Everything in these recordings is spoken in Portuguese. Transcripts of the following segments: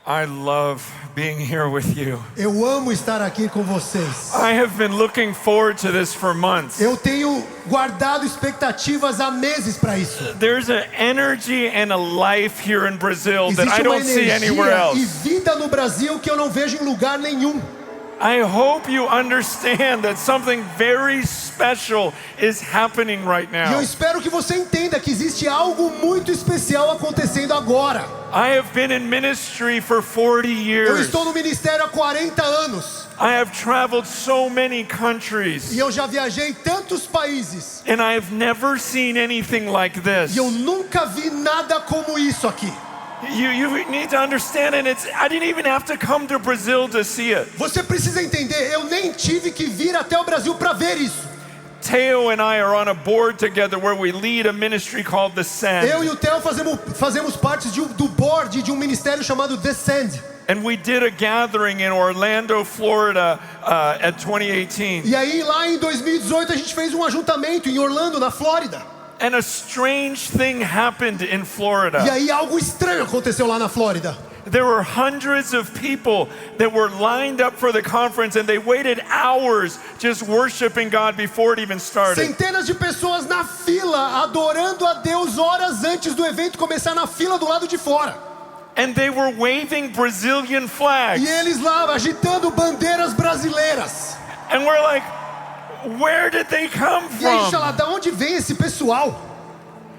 I love being here with you. Eu amo estar aqui com vocês. I have been looking forward to this for months. Eu tenho guardado expectativas há meses para isso. There's an energy and a life here in Brazil that I Existe uma don't see anywhere energia e else. vida no Brasil que eu não vejo em lugar nenhum. I hope you understand that something very special is happening right E eu now. espero que você entenda que existe algo muito especial acontecendo agora. I have been in ministry for 40 Eu years. estou no ministério há 40 anos. I have traveled so many countries. E eu já viajei em tantos países. And I have never seen anything like this. E eu nunca vi nada como isso aqui. You need to understand, and I didn't even have to come to Brazil to see it. Você precisa entender, eu nem tive que vir até o Brasil para ver isso. Teo and I are on a board together where we lead a ministry called The Send. Eu e o Theo fazemos parte do board de um ministério chamado The Send. And we did a gathering in Orlando, Florida at 2018. E aí lá em 2018 a gente fez um ajuntamento em Orlando, na Flórida. And a strange thing happened in E Florida. aí algo estranho aconteceu lá na Flórida. There were hundreds of people that were lined up for the conference, and they waited hours just worshiping God before it even started. Centenas de pessoas na fila, adorando a Deus horas antes do evento começar, na fila do lado de fora. And they were waving Brazilian flags. E eles lá agitando bandeiras brasileiras. And we're like, where did they come E aí a gente from? fala, da onde vem esse pessoal?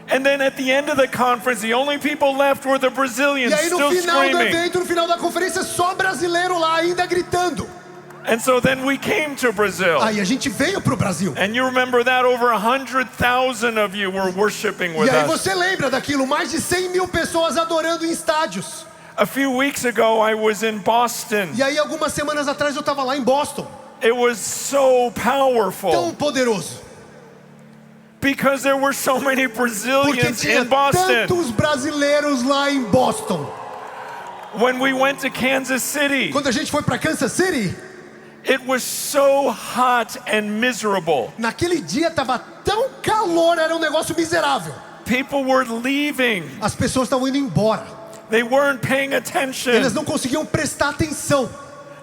And then at the end of the conference, the only people left were the Brazilians E aí no still final do screaming. evento, no final da conferência, só brasileiro lá ainda gritando. And so then we came to Brazil. Aí a gente veio pro Brasil. And you remember that over 100,000 of you were worshiping with E aí us. você lembra daquilo, mais de 100 mil pessoas adorando em estádios. A few weeks ago, I was in Boston. E aí algumas semanas atrás eu estava lá em Boston. It was so powerful Tão poderoso. because there were so many Porque Brazilians tinha in Boston. tantos brasileiros lá em Boston. When we went to Kansas City, Quando a gente foi para Kansas City, it was so hot and miserable. naquele dia estava tão calor, era um negócio miserável. People were leaving. As pessoas estavam indo embora. They weren't paying attention. Elas não conseguiam prestar atenção.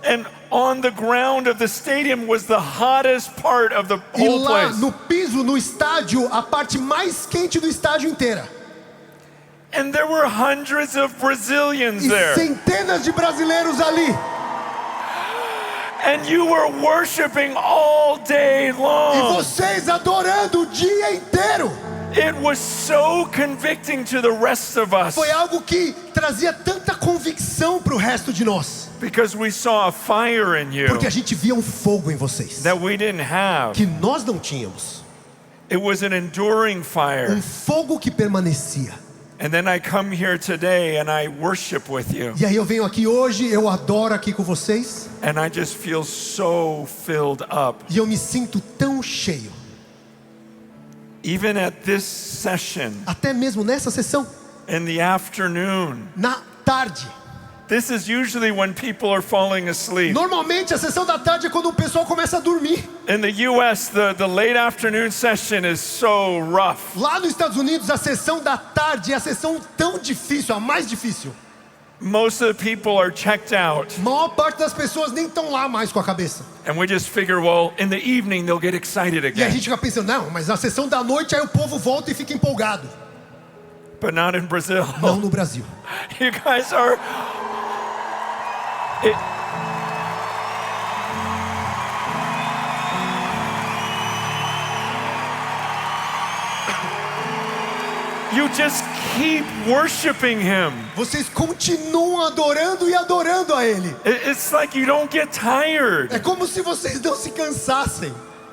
And on the ground of the stadium was the hottest part of the E whole lá place. no piso, no estádio, a parte mais quente do estádio inteira. And there were hundreds of Brazilians E there. centenas de brasileiros ali. And you were worshiping all day E long. vocês adorando o dia inteiro. It was so convicting to the rest of us Foi algo que trazia tanta convicção para o resto de nós. because we saw a fire in you Porque a gente via um fogo em vocês. that we didn't have. Que nós não tínhamos. It was an enduring fire. Fogo que permanecia. And then I come here today and I worship with you. E aí eu venho aqui hoje, eu adoro aqui com vocês. And I just feel so filled up. E eu me sinto tão cheio. Even at this session Até mesmo nessa sessão, in the afternoon. na tarde. This is usually when people are falling asleep. Normalmente a sessão da tarde é quando o pessoal começa a dormir. In the US, the late afternoon session is so rough. Lá nos Estados Unidos, a sessão da tarde é a sessão tão difícil, a mais difícil. Most of the people are checked out. A maior parte das pessoas nem estão lá mais com a cabeça. And we just figure, well, in the evening they'll get excited E a again. gente fica pensando, não, mas na sessão da noite aí o povo volta e fica empolgado. But not in Brazil. Não no Brasil. You guys are... It- You just keep worshiping Him. Vocês continuam adorando e adorando a Ele. It's like you don't get tired. É como se vocês não se cansassem.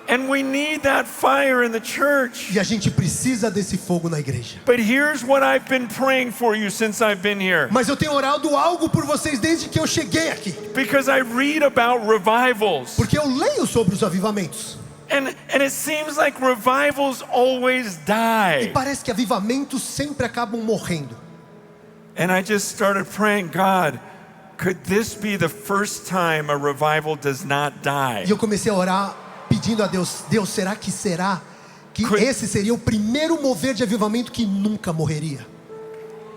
And we need that fire in the church. E a gente precisa desse fogo na igreja. But here's what I've been praying for you since I've been here. Mas eu tenho orado algo por vocês desde que eu cheguei aqui. Because I read about revivals. Porque eu leio sobre os avivamentos. And it seems like revivals always E die. parece que avivamentos sempre acabam morrendo. And I just started praying, God, could this be the first time a revival does not die? E eu comecei a orar pedindo a Deus, Deus, será que Could- esse seria o primeiro mover de avivamento que nunca morreria?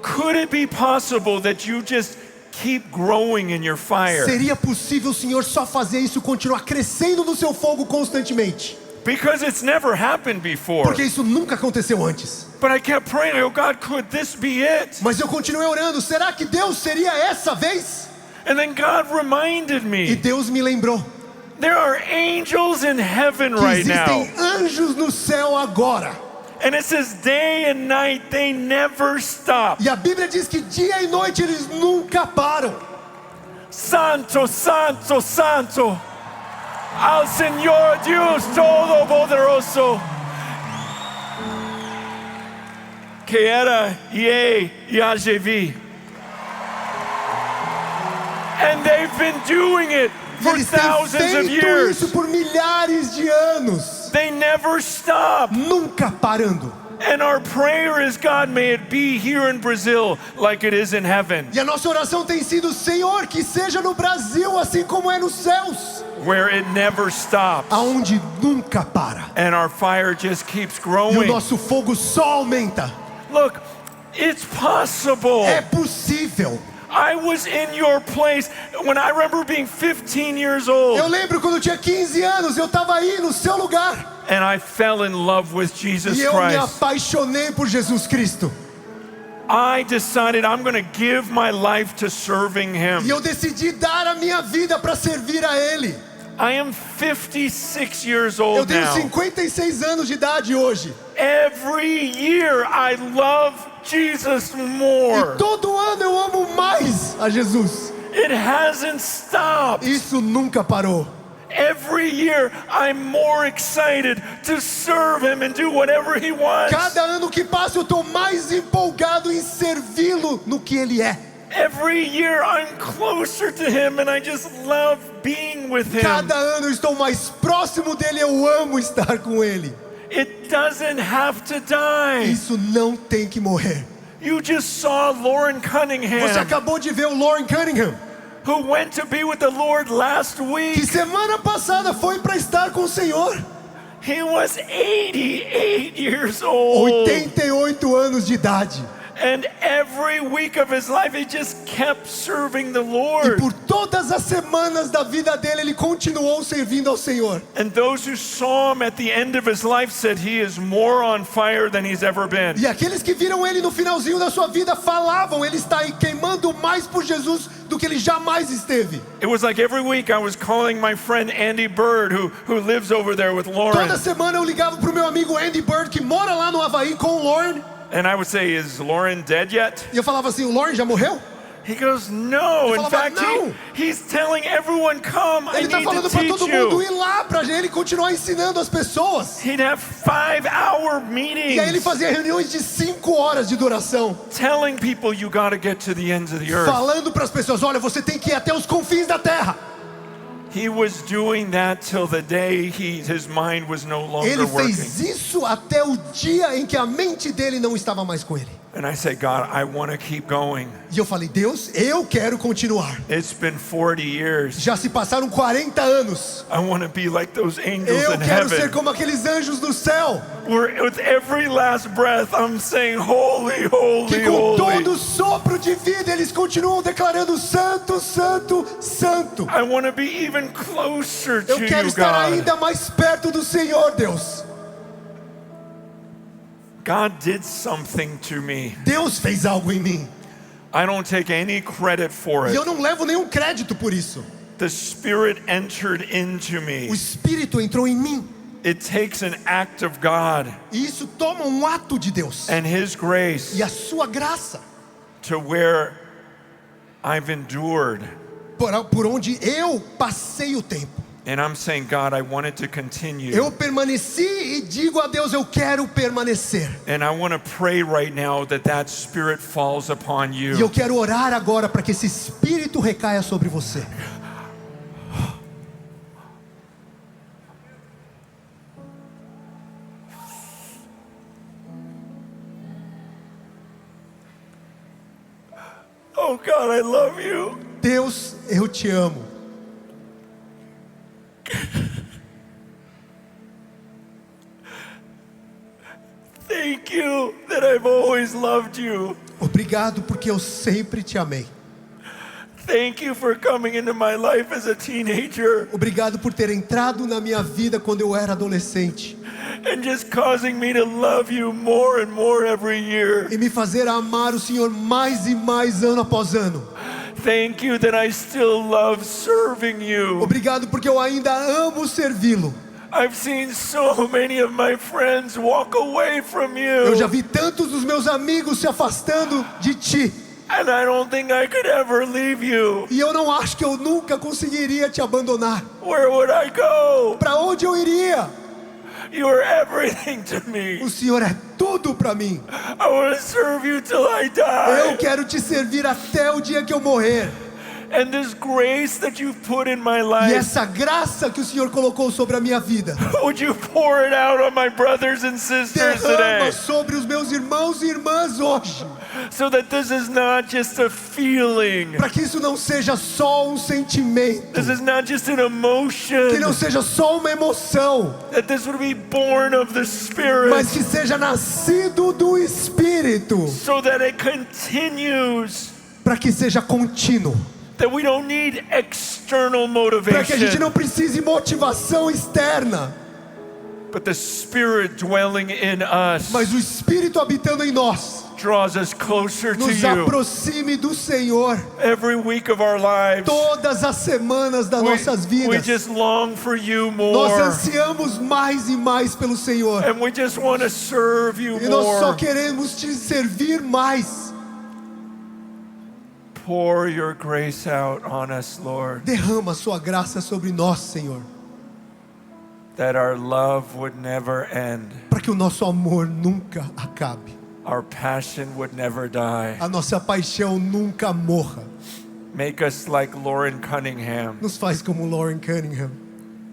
Could it be possible that you just keep growing in your fire. Seria possível o Senhor só fazer isso, continuar crescendo no seu fogo constantemente? Because it's never happened before. Porque isso nunca aconteceu antes. But I kept praying, oh God, could this be it? Mas eu continuei orando, será que Deus seria essa vez? And then God reminded E me, Deus me lembrou there are angels in heaven que right now. existem anjos no céu agora. And it says day and night, they never stop. E a Bíblia diz que dia e noite eles nunca param. Santo, Santo, Santo, al Señor Dios Todopoderoso, que era, e há de vir. And they've been doing it E for eles têm thousands of feito years. isso por milhares de anos, They never stop. nunca parando. And our prayer is, God, may it be here in Brazil like it is in heaven, E a nossa oração tem sido, Senhor, que seja no Brasil assim como é nos céus, where it never stops. aonde nunca para. And our fire just keeps E o growing. nosso fogo só aumenta. Look, it's possible. É possível. I was in your place when I remember being 15 years old, Eu lembro quando eu tinha 15 anos, eu estava aí no seu lugar. and I fell in love with Jesus E eu me Christ. apaixonei por Jesus Cristo. I decided I'm going to give my life to serving E Him. eu decidi dar a minha vida para servir a Ele. I am 56 years Eu old tenho now. 56 anos de idade hoje. Every year I love Jesus more. E todo ano eu amo mais a Jesus. It hasn't stopped. Isso nunca parou. Every year I'm more excited to serve Him and do whatever He wants. Cada ano que passa eu estou mais empolgado em servi-lo no que Ele é. Every year I'm closer to Him and I just love being with Him. Cada ano eu estou mais próximo dele, eu amo estar com Ele. It doesn't have to die. Isso não tem que morrer. You just saw Lauren Você Cunningham, acabou de ver o Lauren Cunningham, who went to be with the Lord last que week. semana passada foi para estar com o Senhor. He was 88 years old. 88 anos de idade. And every week of his life, he just kept serving the E Lord. por todas as semanas da vida dele, ele continuou servindo ao Senhor. And those who saw him at the end of his life said he is more on fire than he's ever been. E aqueles que viram ele no finalzinho da sua vida falavam, ele está aí queimando mais por Jesus do que ele jamais esteve. It was like every week I was calling my friend Andy Bird, who lives over there with Lauren. Toda semana eu ligava pro meu amigo Andy Bird, que mora lá no Havaí com o Lauren. And I would say, is Lauren dead yet? E eu falava assim, o Lauren já morreu? He goes, no. In falava, fact, "No." he's telling everyone, come, I Ele está need to falando para todo teach mundo you. ir lá, para ele continuar ensinando as pessoas. He'd have 5-hour E aí ele meetings fazia reuniões de 5 horas de duração, telling people you got to get to the ends of the earth. falando para as pessoas, olha, você tem que ir até os confins da terra. He was doing that till the day his mind was no longer Ele working. fez isso até o dia em que a mente dele não estava mais com ele. And I said, God, I want to keep going. E eu falei, Deus, eu quero continuar. It's been 40 years. Já se passaram 40 anos. I want to be like those angels Eu in quero ser heaven. como aqueles anjos do céu, Where with every last breath, I'm saying, holy, que holy, com todo holy. sopro de vida eles continuam declarando santo, santo, santo. I want to be even closer to Eu quero you, estar God. ainda mais perto do Senhor, Deus. God did something to me. Deus fez algo em mim. I don't take any credit for E it. eu não levo nenhum crédito por isso. The Spirit entered into me. O Espírito entrou em mim. It takes an act of God E isso toma um ato de Deus. and His grace E a sua graça, to where I've endured. por onde eu passei o tempo. And I'm saying, God, I want it to continue. Eu permaneci e digo a Deus, eu quero permanecer. And I want to pray right now that that Spirit falls upon E eu you. quero orar agora para que esse Espírito recaia sobre você. Oh God, I love you. Deus, eu te amo. Thank you that I've always loved you. Obrigado porque eu sempre te amei. Thank you for coming into my life as a teenager Obrigado por ter entrado na minha vida quando eu era adolescente and just causing me to love you more and more every year. e me fazer amar o Senhor mais e mais ano após ano. Thank you that I still love serving you. Obrigado porque eu ainda amo servi-lo. I've seen so many of my friends walk away from Eu já you, vi tantos dos meus amigos se afastando de ti. and I don't think I could ever leave you. E eu não acho que eu nunca conseguiria te abandonar. Where would I go? Para onde eu iria? You are everything to me. O Senhor é tudo para mim. I want to serve you till I Eu die. quero te servir até o dia que eu morrer. And this grace that you've put in my E life, essa graça que o Senhor colocou sobre a minha vida, would you pour it out on my brothers and sisters derrama today? sobre os meus irmãos e irmãs hoje. So that this is not just a feeling. Para que isso não seja só um sentimento. This is not just an Que emotion. não seja só uma emoção. That this would be born of the Spirit. Mas que seja nascido do Espírito. So that it continues. Para que seja contínuo. That we don't need external Para que a gente motivation. não precise motivação externa. But the Spirit dwelling in us Mas o Espírito habitando em nós draws us closer to nos you. aproxime do Senhor. Every week of our lives, Todas as semanas das nossas we vidas. just long for you Nós more. ansiamos mais e mais pelo Senhor. And we just want to serve you E nós só more. queremos te servir mais. Pour your grace out on us, Lord, Derrama a sua graça sobre nós, Senhor. that our love would never end. Para que o nosso amor nunca acabe. Our passion would never die. A nossa paixão nunca morra. Make us like Lauren Cunningham, Nos faz como Lauren Cunningham.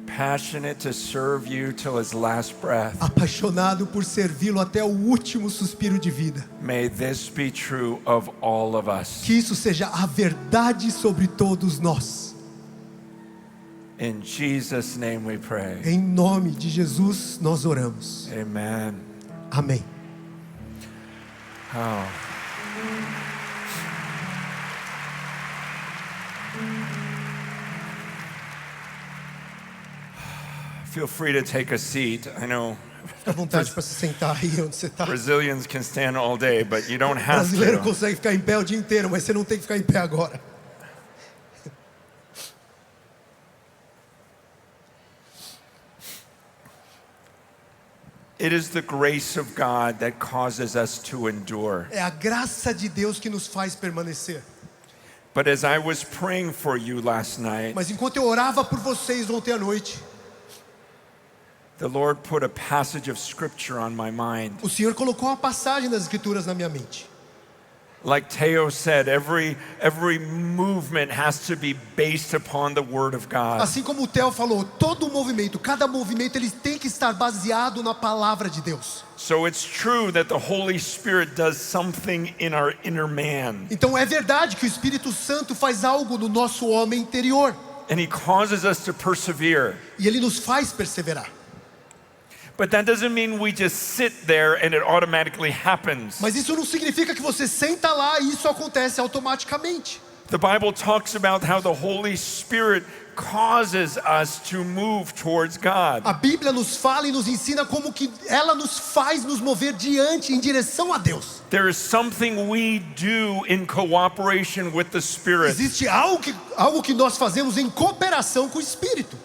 passionate to serve you till his last breath. Apaixonado por servi-lo até o último suspiro de vida. May this be true of all of us. Que isso seja a verdade sobre todos nós. In Jesus' name we pray. Em nome de Jesus nós oramos. Amen. Amém. Oh. Feel free to take a seat. I know Fica à vontade para se sentar aí onde você está. Brazilians can stand all day, but you don't O have brasileiro to. consegue ficar em pé o dia inteiro, mas você não tem que ficar em pé agora. It is the grace of God that causes us to endure. É a graça de Deus que nos faz permanecer. But as I was praying for you last night, Mas enquanto eu orava por vocês ontem à noite, the Lord put a passage of scripture on my mind. o Senhor colocou uma passagem das Escrituras na minha mente. Like Teo said, every movement has to be based upon the Word of God. Assim como o Theo falou, todo movimento, cada movimento, ele tem que estar baseado na palavra de Deus. So it's true that the Holy Spirit does something in our inner man. Então é verdade que o Espírito Santo faz algo no nosso homem interior. And He causes us to persevere. E ele nos faz perseverar. But that doesn't mean we just sit there and it automatically happens. Mas isso não significa que você senta lá e isso acontece automaticamente. The Bible talks about how the Holy Spirit causes us to move towards God. A Bíblia nos fala e nos ensina como que ela nos faz nos mover diante, em direção a Deus. There is something we do in cooperation with the Spirit. Existe algo que nós fazemos em cooperação com o Espírito.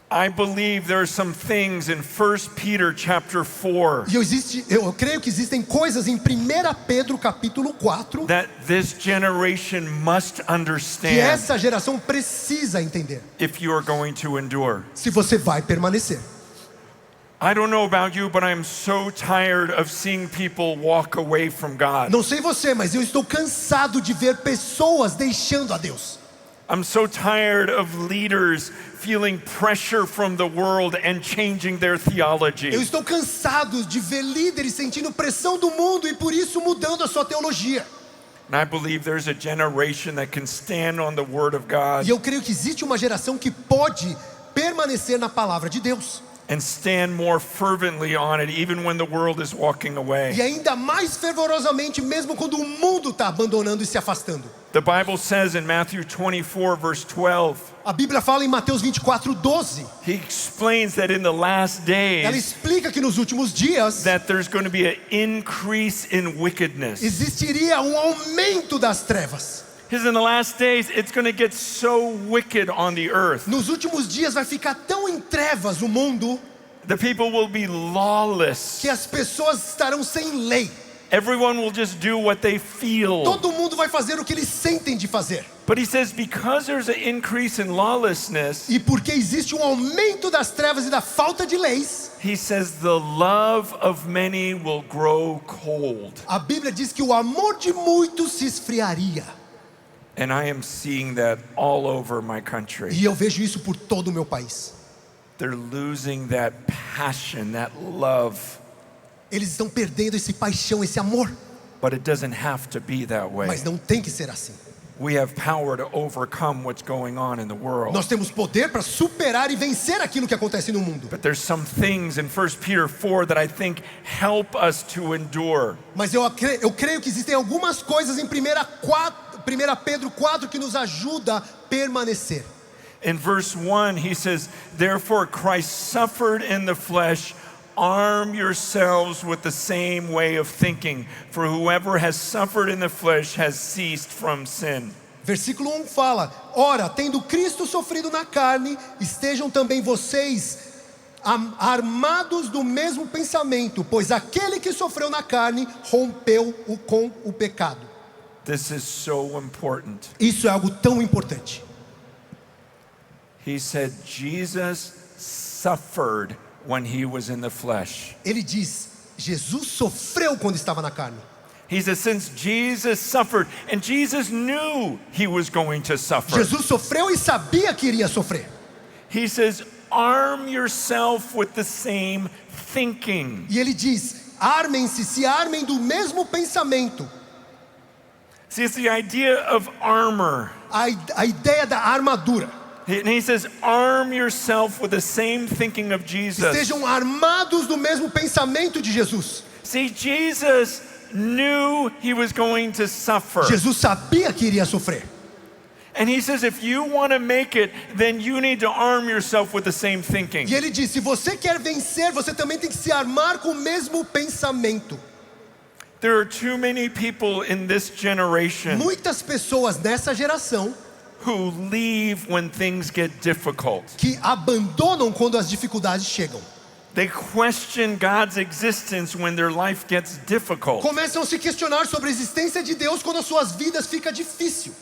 I believe there are some things in 1 Peter chapter 4 E eu creio que existem coisas em 1 Pedro capítulo 4 that this generation must que understand essa geração precisa entender, if you are going to endure. se você vai permanecer. I don't know about you, but I'm so tired of seeing people walk away from God. Não sei você, mas eu estou cansado de ver pessoas deixando a Deus. I'm so tired of leaders feeling pressure from the world and changing their theology. Eu estou cansado de ver líderes sentindo pressão do mundo e por isso mudando a sua teologia. And I believe there's a generation that can stand on the Word of God E eu creio que existe uma geração que pode permanecer na palavra de Deus. and stand more fervently on it even when the world is walking away. E ainda mais fervorosamente, mesmo quando o mundo está abandonando e se afastando. The Bible says in Matthew 24, verse 12, A Bíblia fala em Mateus 24:12. he explains that in the last Ela days explica que nos últimos dias that there's going to be an increase in wickedness. existiria um aumento das trevas. Because in the last days, it's going to get so wicked on the earth. Nos últimos dias vai ficar tão em trevas o mundo The people will be lawless. que as pessoas estarão sem lei. Everyone will just do what they feel. Todo mundo vai fazer o que eles sentem de fazer. But he says because there's an increase in lawlessness, E porque existe um aumento das trevas e da falta de leis, he says the love of many will grow cold. a Bíblia diz que o amor de muitos se esfriaria. And I am seeing that all over my country. E eu vejo isso por todo o meu país. They're losing that passion, that love. Eles estão perdendo esse paixão, esse amor. But it doesn't have to be that way. Mas não tem que ser assim. We have power to overcome what's going on in the world. Nós temos poder para superar e vencer aquilo que acontece no mundo. But there's some things in 1 Peter 4 that I think help us to endure. Mas eu creio que existem algumas coisas em 1 Pedro 4 que nos ajuda a permanecer. In verse 1, he says, therefore Christ suffered in the flesh. Arm yourselves with the same way of thinking, for whoever has suffered in the flesh has ceased from sin. Versículo 1 fala: Ora, tendo Cristo sofrido na carne, estejam também vocês armados do mesmo pensamento, pois aquele que sofreu na carne rompeu com o pecado. This is so important. Isso é algo tão importante. He said Jesus suffered when he was in the flesh. Ele diz: Jesus sofreu quando estava na carne. He says since Jesus suffered, and Jesus knew he was going to suffer. Jesus sofreu e sabia que iria sofrer. He says arm yourself with the same thinking. E ele diz: armem-se, se armem do mesmo pensamento. See, it's the idea of armor. A ideia da armadura. And he says, arm yourself with the same thinking of Jesus. Estejam armados do mesmo pensamento de Jesus. See, Jesus knew he was going to suffer. Jesus sabia que iria sofrer. And he says, if you want to make it, then you need to arm yourself with the same thinking. E ele diz: se você quer vencer, você também tem que se armar com o mesmo pensamento. There are too many people in this generation Muitas pessoas nessa geração who leave when things get difficult. que abandonam quando as dificuldades chegam. They question God's existence when their life gets difficult. Começam a se questionar sobre a existência de Deus quando as suas vidas ficam difícil.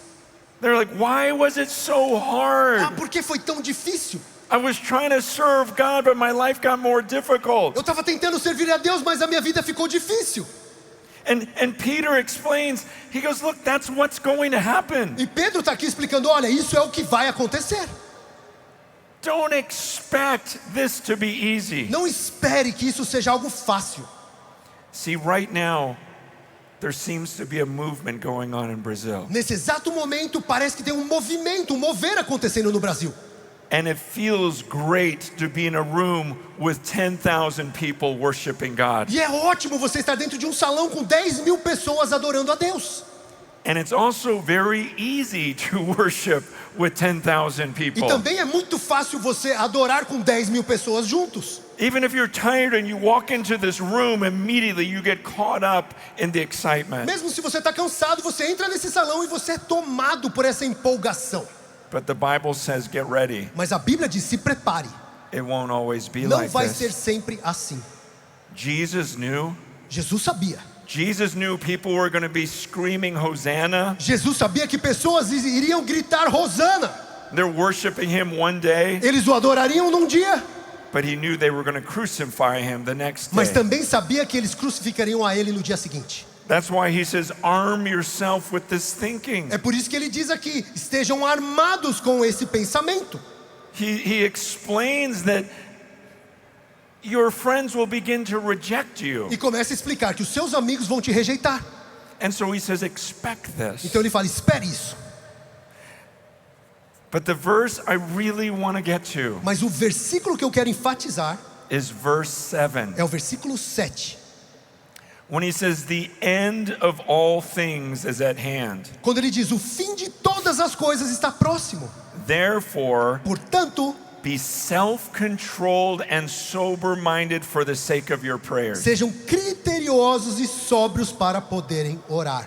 They're like, why was it so hard? Por que foi tão difícil? I was trying to serve God, but my life got more difficult. Eu estava tentando servir a Deus, mas a minha vida ficou difícil. And Peter explains, he goes, look, that's what's going to happen. E Pedro está aqui explicando: olha, isso é o que vai acontecer. Don't expect this to be easy. Não espere que isso seja algo fácil. See, right now, there seems to be a movement going on in Brazil. Nesse exato momento, parece que tem um movimento, um mover acontecendo no Brasil. And it feels great to be in a room with 10,000 people worshiping God. E é ótimo você estar dentro de um salão com 10.000 pessoas adorando a Deus. And it's also very easy to worship with 10,000 E people. também é muito fácil você adorar com 10.000 pessoas juntos. Even if you're tired and you walk into this room, immediately you get caught up in the excitement. Mesmo se você está cansado, você entra nesse salão e você é tomado por essa empolgação. But the Bible says, get ready. Mas a Bíblia diz: se prepare. It won't always be Não like vai this. ser sempre assim. Jesus knew. Jesus sabia. Jesus knew people were going to be screaming Hosanna. Jesus sabia que pessoas iriam gritar Hosana. They're worshiping him one day, Eles o adorariam num dia, but he knew they were going to crucify him the next mas day. também sabia que eles crucificariam a ele no dia seguinte. That's why he says, arm yourself with this thinking. É por isso que ele diz aqui: estejam armados com esse pensamento. He explains that your friends will begin to reject you. E começa a explicar que os seus amigos vão te rejeitar. And so he says, expect this. Então ele fala: espere isso. But the verse I really want to get to Mas o versículo que eu quero enfatizar is verse 7. é o versículo 7. When he says the end of all things is at hand. Quando ele diz o fim de todas as coisas está próximo. Therefore, Portanto, be self-controlled and sober-minded for the sake of your prayers. sejam criteriosos e sóbrios para poderem orar.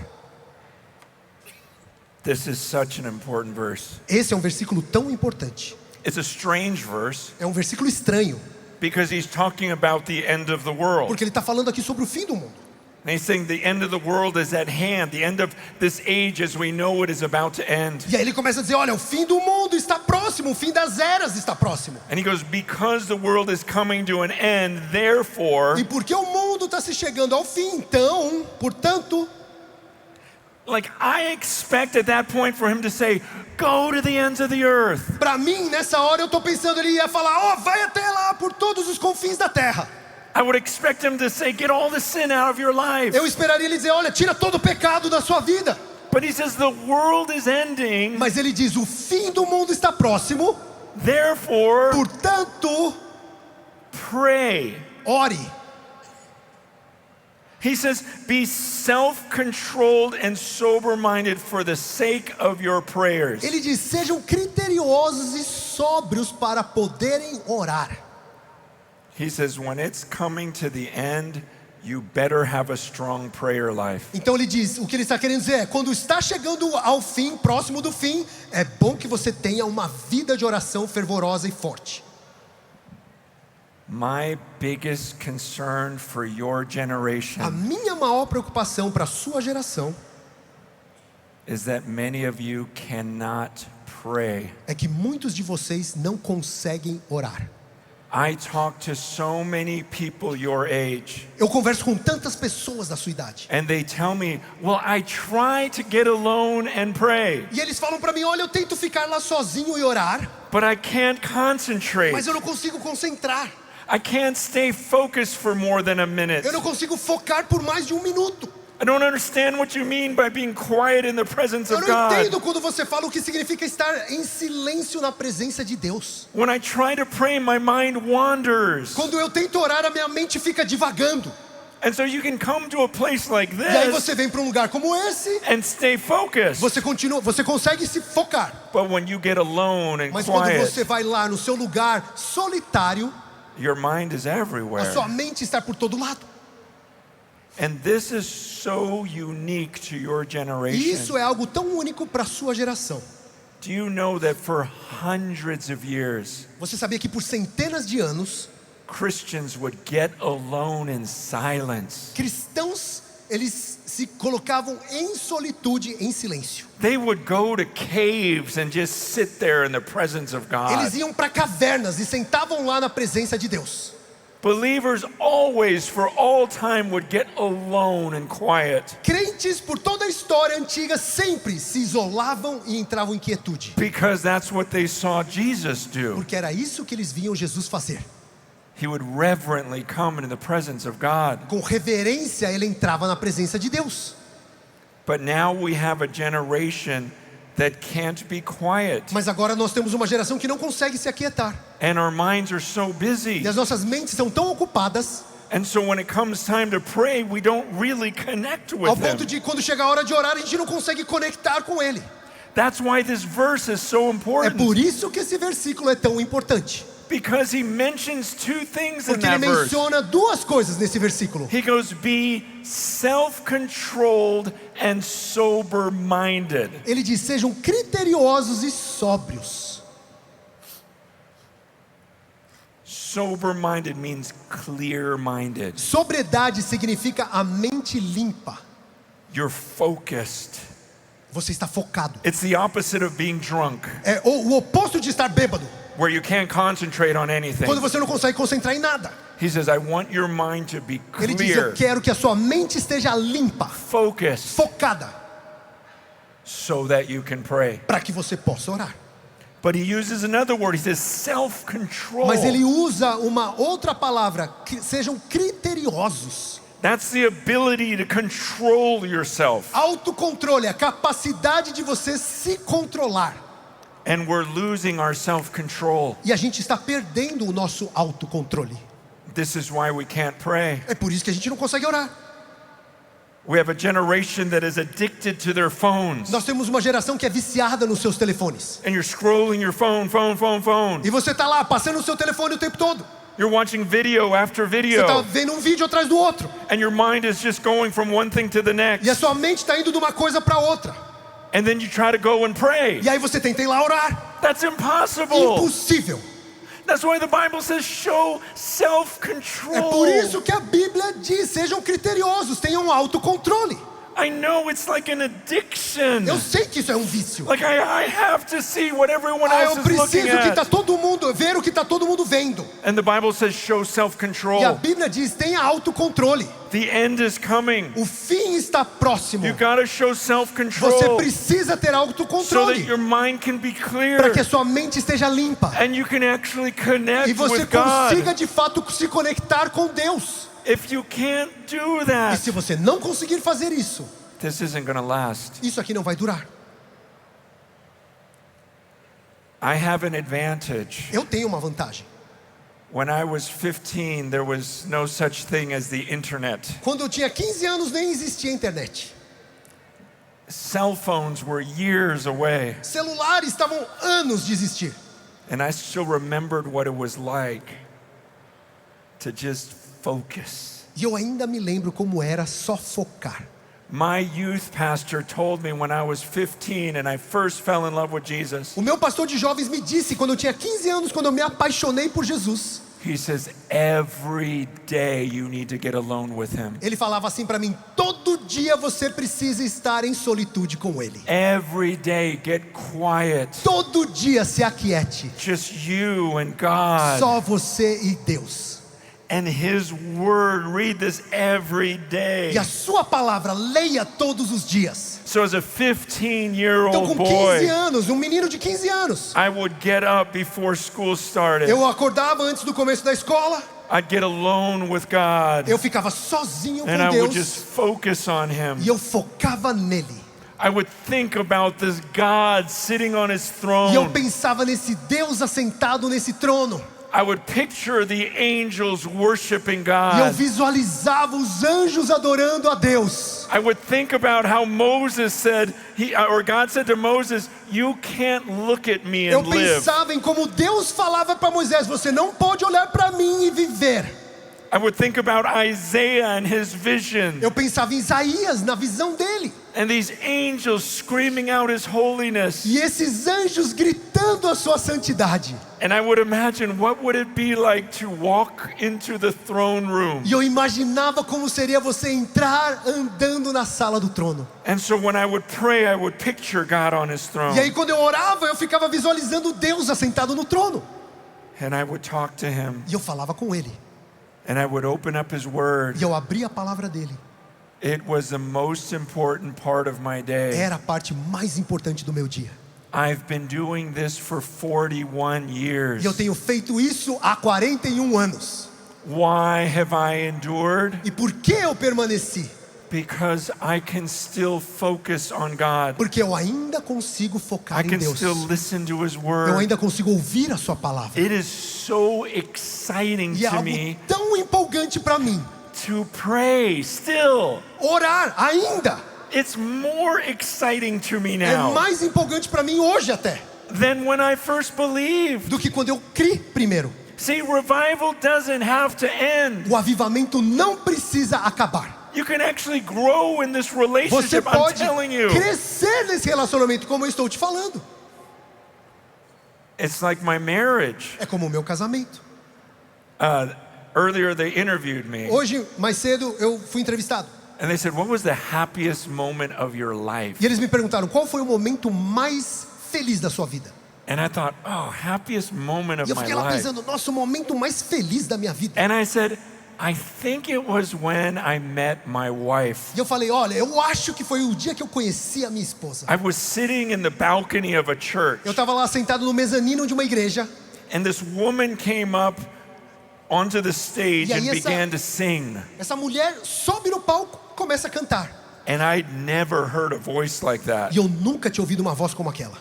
This is such an important verse. Esse é um versículo tão importante. It's a strange verse É um versículo estranho, because he's talking about the end of the world. porque ele está falando aqui sobre o fim do mundo. And he's saying the end of the world is at hand. The end of this age as we know it is about to end. E aí ele começa a dizer, olha, o fim do mundo está próximo, o fim das eras está próximo. And he goes, because the world is coming to an end, therefore, E porque o mundo está se chegando ao fim, então, portanto, like I expect at that point for him to say, go to the ends of the earth. para mim, nessa hora eu estou pensando, ele ia falar, vai até lá por todos os confins da terra. I would expect him to say, get all the sin out of your life. Eu esperaria ele dizer, olha, tira todo o pecado da sua vida. But he says the world is ending, Mas ele diz, o fim do mundo está próximo, therefore, portanto, pray. ore. He says, be self-controlled and sober-minded for the sake of your prayers. Ele diz, sejam criteriosos e sóbrios para poderem orar. He says, when it's coming to the end, you better have a strong prayer life. Então ele diz, o que ele está querendo dizer é, quando está chegando ao fim, próximo do fim, é bom que você tenha uma vida de oração fervorosa e forte. My biggest concern for your A generation minha maior preocupação para a sua geração is that many of you cannot pray. é que muitos de vocês não conseguem orar. I talk to so many people your age, Eu converso com tantas pessoas da sua idade. and they tell me, well, I try to get alone and pray, E eles falam para mim, olha, eu tento ficar lá sozinho e orar, but I can't concentrate. mas eu não consigo concentrar. I can't stay focused for more than a minute. Eu não consigo focar por mais de um minuto. I don't understand what you mean by being quiet in the presence Eu of não God. entendo quando você fala o que significa estar em silêncio na presença de Deus. When I try to pray, my mind wanders. Quando eu tento orar, a minha mente fica divagando. And so you can come to a place like E aí this você vem para um lugar como esse, and stay focused. você consegue se focar. But when you get alone and Mas quando quiet, você vai lá no seu lugar solitário, your mind is a everywhere. sua mente está por todo lado. And this is so unique to your E generation. isso é algo tão único para a sua geração. Do you know that for hundreds of years, Você sabia que por centenas de anos, Christians would get alone in silence? cristãos, eles se colocavam em solitude, em silêncio. They would go to caves and just sit there in the presence of God. Eles iam para cavernas e sentavam lá na presença de Deus. Believers always, for all time, would get alone and quiet Crentes, por toda a história antiga, sempre se isolavam e entravam em quietude. because that's what they saw Jesus do. Porque era isso que eles viam Jesus fazer. He would reverently come into the presence of God. Com reverência, ele entrava na presença de Deus. But now we have a generation that can't be quiet, Mas agora nós temos uma geração que não consegue se aquietar. and our minds are so busy. E as nossas mentes estão tão ocupadas, And so when it comes time to pray, we don't really connect ao with ponto Him. de quando chega a hora de orar, a gente não consegue conectar com Ele. That's why this verse is so É important, por isso que esse versículo é tão importante. because he mentions two things in Porque ele that verse. menciona duas coisas nesse versículo. He goes, be self-controlled and sober-minded. Ele diz, sejam criteriosos e sóbrios. Sober-minded means clear-minded. Sobriedade significa a mente limpa. You're focused. Você está focado. It's the opposite of being drunk, É o oposto de estar bêbado. where you can't concentrate on anything. Quando você não consegue concentrar em nada. He says, I want your mind to be Ele diz, clear, eu quero que a sua mente esteja limpa, focused, focada, so that you can pray. para que você possa orar. But he uses another word. He says self-control. Mas ele usa uma outra palavra, que sejam criteriosos. That's the ability to control yourself. Autocontrole, a capacidade de você se controlar. And we're losing our self-control. E a gente está perdendo o nosso autocontrole. This is why we can't pray. É por isso que a gente não consegue orar. We have a generation that is addicted to their phones. Nós temos uma geração que é viciada nos seus telefones. And you're scrolling your phone. E você está lá passando o seu telefone o tempo todo. You're watching video after Você está video. vendo um vídeo atrás do outro. And your mind is just going from one thing to the E a next. sua mente está indo de uma coisa para outra. And then you try to go and pray. E aí você tenta ir lá orar. That's impossible. Impossível. That's why the Bible says show É self-control. por isso que a Bíblia diz, sejam criteriosos, tenham autocontrole. I know it's like an addiction. Eu sei que isso é um vício. Like I have to see what everyone Eu else is looking preciso que at. ver o que está todo mundo vendo. And the Bible says show E a self-control. Bíblia diz, tenha autocontrole. The end is coming. O fim está próximo. You gotta show Você self-control precisa ter so that autocontrole your mind can be para clear que a sua mente esteja limpa and you can actually e connect você with God. consiga de fato se conectar com Deus. If you can't do E that, se você não conseguir fazer isso, this isn't gonna last. isso aqui não vai durar. I have an advantage. Eu tenho uma vantagem. When I was 15, there was no such thing as the internet. Quando eu tinha 15 anos nem existia internet. Cell phones were years away, Celulares estavam anos de existir. and I still remembered what it was like to just focus. E eu ainda me lembro como era só focar. My youth pastor told me when I was 15 and I first fell in love with Jesus, O meu pastor de jovens me disse quando eu tinha 15 anos, quando eu me apaixonei por Jesus, he says, every day you need to get alone with him. ele falava assim para mim: todo dia você precisa estar em solitude com ele. Every day get quiet. Todo dia se aquiete. Just you and God Só você e Deus. and his word. Read this every day. E a sua palavra, leia todos os dias. So as a Então 15-year-old com 15 boy, anos, um menino de 15 anos, I would get up before school started. eu acordava antes do começo da escola, I'd get alone with God eu ficava sozinho and com I would just Deus focus on him. e eu focava nele. I would think about this God sitting on his E eu throne. pensava nesse Deus assentado nesse trono. I would picture the angels worshiping E eu God. visualizava os anjos adorando a Deus. I would think about how Moses said, or God said to Moses, you can't look at me Eu and live. pensava em como Deus falava para Moisés: você não pode olhar para mim e viver. I would think about Isaiah and his vision, Eu pensava em Isaías, na visão dele. and these angels screaming out his holiness. E esses anjos gritando a sua santidade. And I would imagine, what would it be like to walk into the throne room? E eu imaginava como seria você entrar andando na sala do trono. And so when I would pray, I would picture God on his throne. E aí quando eu orava, eu ficava visualizando Deus assentado no trono. And I would talk to him. E eu falava com ele. And I would open up his word. E eu abria a palavra dele. It was the most important part of my day. Era a parte mais importante do meu dia. I've been doing this for 41 years. E eu tenho feito isso há 41 anos. Why have I endured? E por que eu permaneci? Because I can still focus on God. Porque eu ainda consigo focar I em can Deus. still listen to his Eu word. ainda consigo ouvir a sua palavra. It is so exciting E é to algo me tão empolgante para mim. to pray still. Orar ainda. It's more exciting to me É now mais empolgante para mim hoje até than when I first believed. do que quando eu criei primeiro. See, revival doesn't have to end. O avivamento não precisa acabar. You can actually grow in this Você relationship, I'm pode telling you. crescer nesse relacionamento, como eu estou te falando. It's like my marriage. É como o meu casamento. Earlier they interviewed me Hoje, mais cedo, eu fui entrevistado. and they said, what was the happiest moment of your life? E eles me perguntaram, qual foi o momento mais feliz da sua vida? And I thought, oh, happiest moment E of eu my fiquei lá life. pensando, nossa, o momento mais feliz da minha vida. And I said, I think it was when I met my wife. E eu falei, olha, eu acho que foi o dia que eu conheci a minha esposa. I was sitting in the balcony of a church, Eu estava lá sentado no mezanino de uma igreja. and this woman came up onto the stage E aí and essa- began to sing. Essa mulher sobe no palco, começa a cantar. And I'd never heard a voice like that. E eu nunca tinha ouvido uma voz como aquela.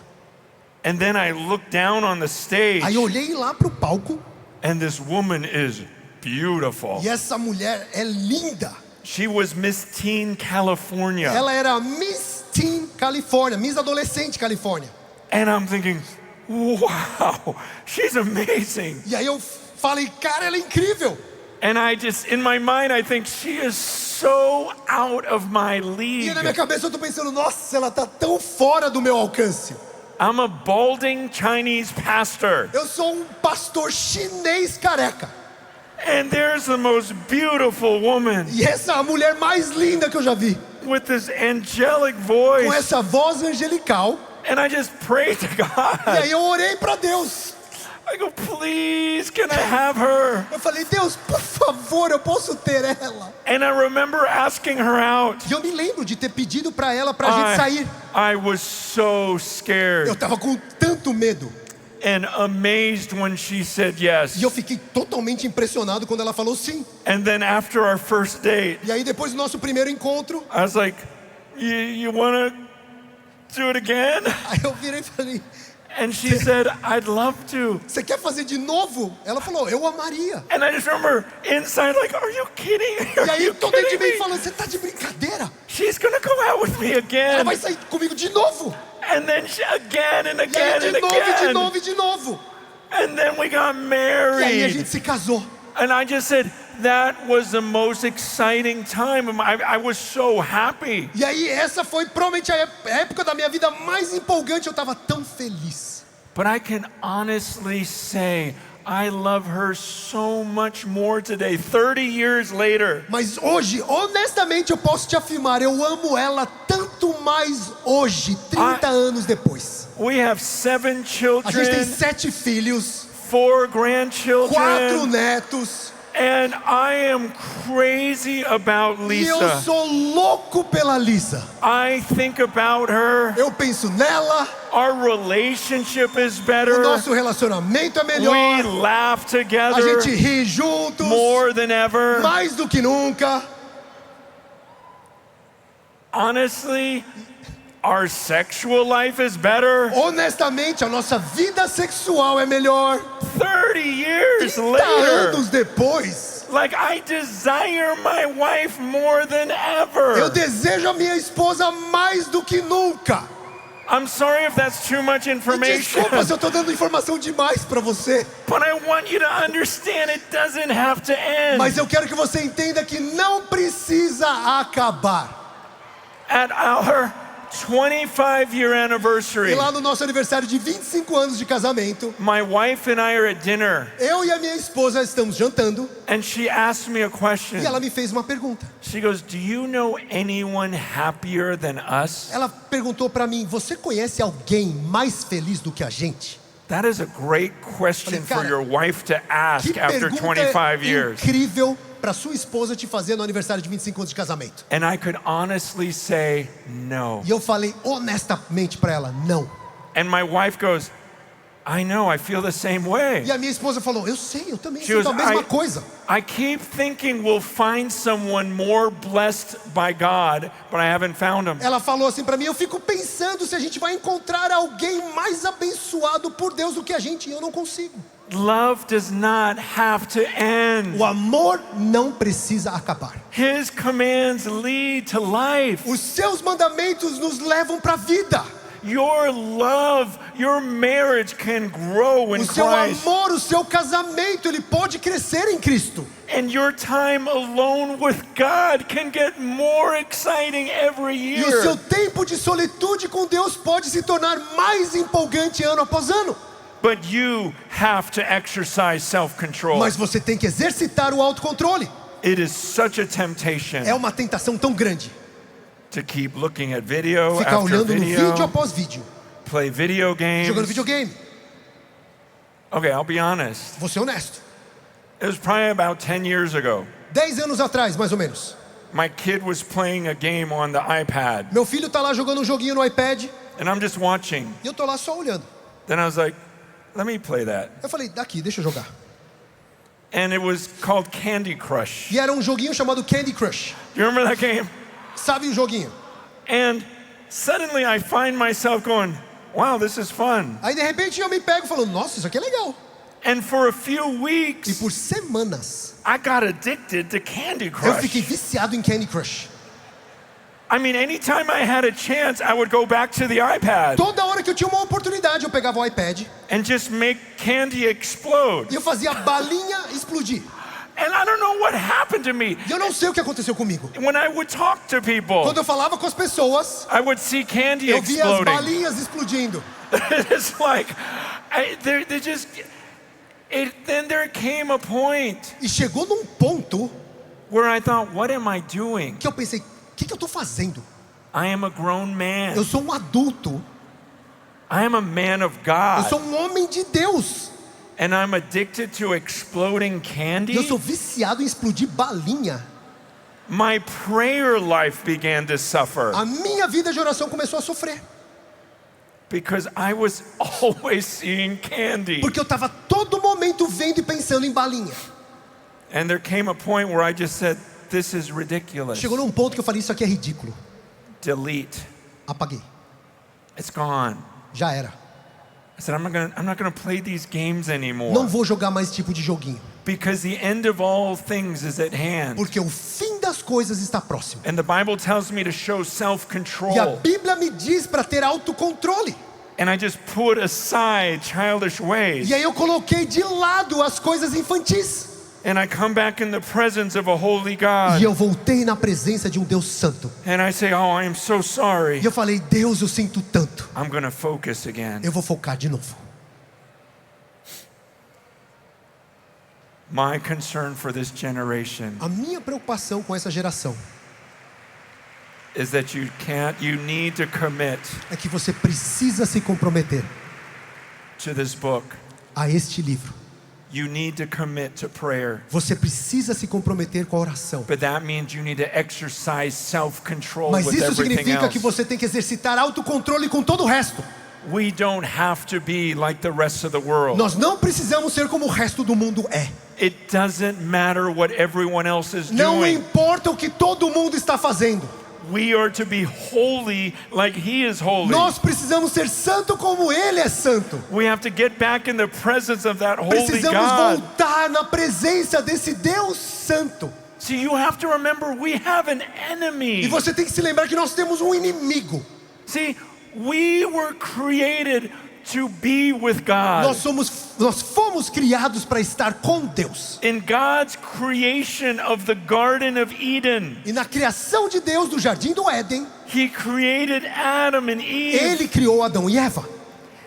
And then I looked down on the stage, Aí eu olhei lá pro palco and this woman is beautiful. e essa mulher é linda. She was Miss Teen California. Ela era Miss Teen Califórnia, Miss Adolescente Califórnia. And I'm thinking, wow, she's amazing. E aí eu falei, cara, ela é incrível. And I just, in my mind, I think she is so out of my E league. na minha cabeça eu tô pensando, nossa, ela tá tão fora do meu alcance. I'm a balding Chinese pastor. Eu sou um pastor chinês careca. And there's the most beautiful woman E essa é a mulher mais linda que eu já vi. with this angelic Com voice. essa voz angelical. And I just prayed to E God. aí eu orei pra Deus. I go, please, can I have her? Eu falei, Deus, por favor, eu posso ter ela. And I remember asking her out. E eu me lembro de ter pedido pra ela pra gente sair. I was so Eu scared tava com tanto medo. and amazed when she said yes. E eu fiquei totalmente impressionado quando ela falou sim. And then after our first date, E aí depois do nosso primeiro encontro, I was like, you want to do it again? aí eu virei e falei, And she said, I'd love to. você quer fazer de novo? Ela falou, eu amaria. And I just remember inside like, are you kidding? E Are aí you tô dentro de kidding mim me? falando, você tá de brincadeira? She's going to go out with me Ela again. vai sair comigo de novo. And then again and E aí again de and novo, e de again. novo, e de novo. And then we got E aí a married. gente se casou. And I just said, that was the most exciting time. I was so happy. E aí essa foi provavelmente a época da minha vida mais empolgante. Eu tava tão feliz. But I can honestly say, I love her so much more today, 30 years later. Mas hoje, honestamente, eu posso te afirmar, eu amo ela tanto mais hoje, 30 anos depois. We have 7 A gente tem children, 7 filhos, 4 4 grandchildren, netos. and I am crazy about E eu Lisa. sou louco pela Lisa. I think about her. Eu penso nela, Our relationship is o better. nosso relacionamento é We melhor. laugh A together gente ri juntos, more than ever. mais do que nunca. Honestly, our sexual life is better. Honestamente, a nossa vida sexual é melhor. 30 years 30 later. anos depois, Like, I desire my wife more than ever. eu desejo a minha esposa mais do que nunca. I'm sorry if that's too much E information, desculpa se eu tô dando informação demais para você, but I want you to understand it doesn't have to end. mas eu quero que você entenda que não precisa acabar. At our 25-year anniversary, E lá no nosso aniversário de 25 anos de casamento, my wife and I are at dinner, eu e a minha esposa estamos jantando and she asked me a question. e ela me fez uma pergunta. She goes, do you know anyone happier than us? Ela perguntou para mim: você conhece alguém mais feliz do que a gente? That is a great question Falei, cara, for your wife to ask Que after pergunta 25 years. incrível para sua esposa te fazer no aniversário de 25 anos de casamento. And I could honestly say no. E eu falei honestamente para ela: não. And my wife goes, I know, I feel the same way. E a minha esposa falou: eu sei, eu também She sinto goes, a mesma coisa. I keep thinking we'll find someone more blessed by God, but I haven't found him. Ela falou assim para mim: eu fico pensando se a gente vai encontrar alguém mais abençoado por Deus do que a gente, e eu não consigo. Love does not have to end. O amor não precisa acabar. His commands lead to life. Os seus mandamentos nos levam para a vida. Your love, your marriage can grow in O seu Christ. amor, o seu casamento, ele pode crescer em Cristo. And your time alone with God can get more exciting every E o seu year. tempo de solitude com Deus pode se tornar mais empolgante ano após ano. But you have to exercise self-control. Mas você tem que exercitar o autocontrole. It is such a temptation É uma tentação tão grande. to keep looking at video Ficar after olhando no vídeo video, após vídeo. play video games. Jogando videogame. Okay, I'll be honest. Vou ser honesto. It was probably about 10 years ago. 10 anos atrás, mais ou menos. My kid was playing a game on the iPad, Meu filho tá lá jogando um joguinho no iPad. and I'm just watching. E eu tô lá só olhando. Then I was like, let me play that. Eu falei: daqui, deixa eu jogar. And it was called Candy Crush. E era um joguinho chamado Candy Crush. Do you remember that game? Sabe o joguinho? And suddenly I find myself going, wow, this is fun. Aí de repente eu me pego falando: nossa, isso aqui é legal. And for a few E weeks, por semanas, I got addicted to Candy eu fiquei Crush. viciado em Candy Crush. I mean, anytime I had a chance, I would go back to the iPad Toda hora que eu tinha uma oportunidade, eu pegava o iPad and just make candy explode. e eu fazia a balinha explodir. And I don't know what happened to me. E eu não sei o que aconteceu comigo. When I would talk to people, Quando eu falava com as pessoas, I would see candy eu via as exploding. balinhas explodindo. It's like, they just, then there came a point E chegou num ponto where I thought, what am I doing? que eu pensei, o que eu estou fazendo? I am a grown man. Eu sou um adulto. I am a man of Eu sou God. um homem de Deus. And I'm addicted to exploding E eu sou candy. viciado em explodir balinha. My prayer life began to suffer A minha vida de oração começou a sofrer. because I was always seeing candy. Porque eu estava todo momento vendo e pensando em balinha. And there came a point where I just said, this is ridiculous. Chegou num ponto que eu falei, isso aqui é ridículo. Delete. Apaguei. It's gone. Já era. I said, I'm not gonna play these games Não anymore vou jogar mais esse tipo de joguinho. because the end of all things is at hand. Porque o fim das coisas está próximo. And the Bible tells me to show E a self-control. Bíblia me diz para ter autocontrole. And I just put aside childish ways. E aí eu coloquei de lado as coisas infantis. And I come back in the presence of a holy God. E eu voltei na presença de um Deus santo. And I say, oh, I am so sorry. E eu falei, Deus, eu sinto tanto. I'm gonna focus again. Eu vou focar de novo. My concern for this generation A minha preocupação com essa geração is that you need to commit é que você precisa se comprometer to this book. a este livro. You need to commit to prayer. Você precisa se comprometer com a oração. But that means you need to exercise self-control Mas with isso everything significa que else. você tem que exercitar autocontrole com todo o resto. We don't have to be like the rest of the world. Nós não precisamos ser como o resto do mundo é. It doesn't matter what everyone else is Não doing. importa o que todo mundo está fazendo. We are to be holy like He is holy. Nós precisamos ser santo como Ele é santo. We have to get back in the presence of that holy Precisamos God. voltar na presença desse Deus santo. See, you have to remember we have an E enemy. você tem que se lembrar que nós temos um inimigo. See, we were created to be with God. Nós fomos criados para estar com Deus. In God's creation of the Garden of Eden, E na criação de Deus do jardim do Éden, He created Adam and Eve, Ele criou Adão e Eva.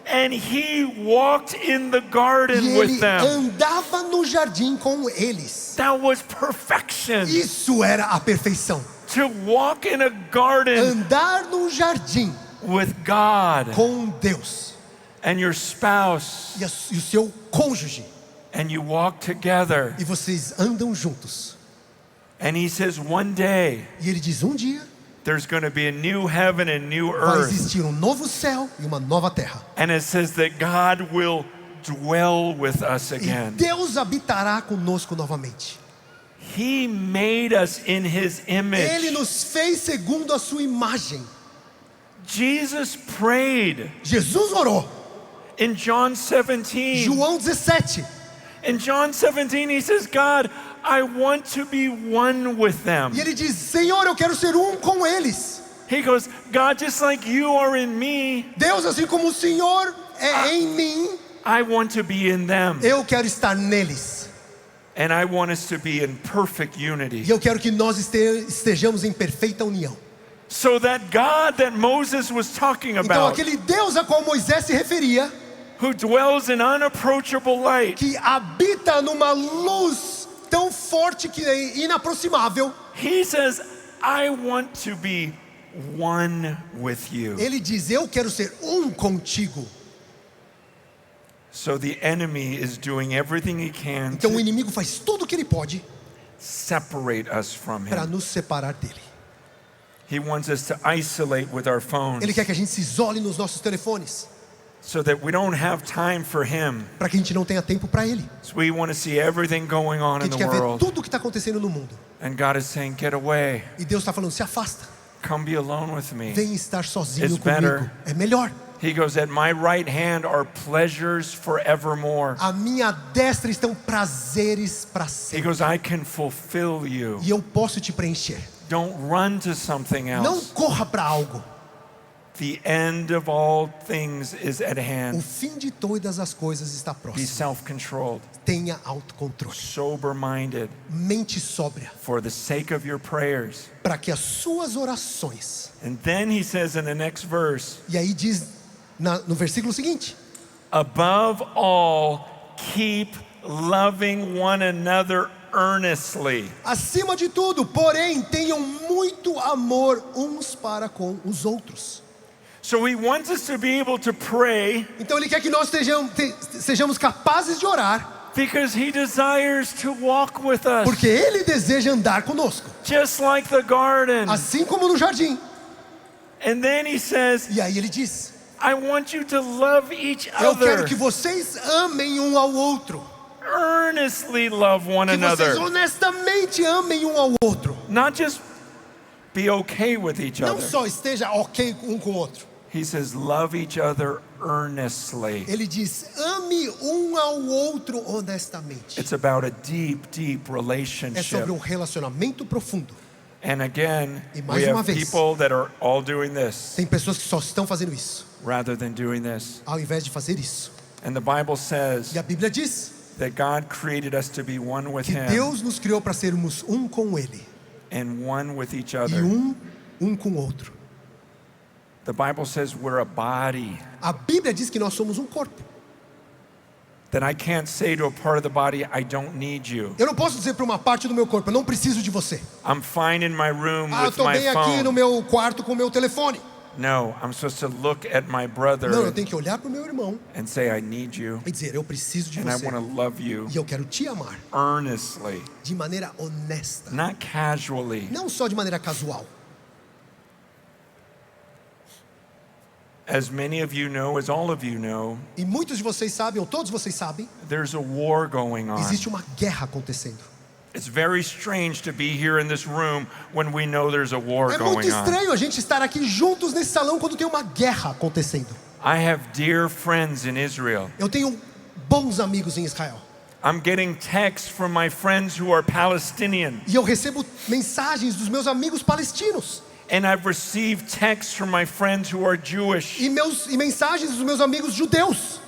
and He walked in the E garden with Ele them. andava no jardim com eles. That was perfection. Isso era a perfeição. To walk in a garden Andar num jardim with God com Deus and your spouse, e o seu cônjuge. and you walk together. E vocês andam juntos. And He says, one day E Ele diz, um dia there's going to be a new heaven and new vai earth. existir um novo céu e uma nova terra. And it says that God will dwell with us E again. Deus habitará conosco novamente. He made us in His Ele image. nos fez segundo a sua imagem. Jesus prayed Jesus orou. in John 17. João 17. In John 17, He says, God, I want to be one with them. E ele diz, Senhor, eu quero ser um com eles. He goes, God, just like you are in me, Deus, assim como o Senhor é em mim, I want to be in them. eu quero estar neles. And I want us to be in perfect unity. E eu quero que nós estejamos em perfeita união. So that God that Moses was talking Então about, aquele Deus a qual Moisés se referia, who dwells in unapproachable light, que habita numa luz tão forte que é inaproximável, He says, I want to be one with you. ele diz, eu quero ser um contigo. So the enemy is doing everything he can Então o to inimigo faz tudo o que ele pode separate us from para him. nos separar dele. He wants us to isolate with our phones Ele quer que a gente se isole nos nossos telefones, so that we don't have time for him. para que a gente não tenha tempo para ele. So we want to see everything going on Que a in gente the quer ver world. tudo o que está acontecendo no mundo. And God is saying, get away. E Deus está falando, se afasta. Come be alone with me. Vem estar sozinho It's comigo. better. É melhor. He goes, at my right hand are pleasures forevermore. À minha destra estão prazeres para He sempre. goes, I can fulfill you. E eu posso te preencher. Don't run to something Não else. corra para algo. The end of all things is at O hand. fim de todas as coisas está Be próximo. self-controlled, Tenha autocontrole. sober-minded, Mente sóbria. for the sake of your prayers. Para que as suas orações. And then he says in the next verse, E aí diz no versículo seguinte: above all, keep loving one another earnestly. acima de tudo, porém, tenham muito amor uns para com os outros. So he wants us to be able to pray Então ele quer que nós sejamos capazes de orar, because he desires to walk with us. porque ele deseja andar conosco, Just like the garden. assim como no jardim. And then he says, E aí ele diz: I want you to love each eu quero other. que vocês amem um ao outro, Earnestly love one que vocês another. honestamente amem um ao outro, Not just be okay with each não other. só esteja ok um com o outro. He says, love each other earnestly. Ele diz: ame um ao outro honestamente. It's about a deep, deep É relationship. sobre um relacionamento profundo. And again, E mais we uma have vez. people that are all doing this Tem pessoas que só estão fazendo isso, rather than doing this. ao invés de fazer isso. And the Bible says E a Bíblia diz that God created us to be one with que Him Deus nos criou para sermos um com Ele and one with each e other. um com o outro. The Bible says we're a body. A Bíblia diz que nós somos um corpo. That I can't say to a part of the body, I don't need you. Eu não posso dizer para uma parte do meu corpo: eu não preciso de você. I'm fine in my room Eu with estou my bem aqui no phone. meu quarto com o meu telefone. No, I'm supposed to look at my brother Não, eu tenho que olhar para o meu irmão and say, I need you e dizer: eu preciso de and I você want to love you e eu quero te amar earnestly, de maneira honesta, not casually. não só de maneira casual. As many of you know, as all of you know, E muitos de vocês sabem, ou todos vocês sabem, there's a war going on. existe uma guerra acontecendo. It's very strange to be here in this room when we know there's a war É muito going on. estranho a gente estar aqui juntos nesse salão quando tem uma guerra acontecendo. I have dear friends in Israel. Eu tenho bons amigos em Israel. I'm getting texts from my friends who are Palestinian. E eu recebo mensagens dos meus amigos palestinos. And I've received texts from my friends who are Jewish. E mensagens dos meus amigos judeus.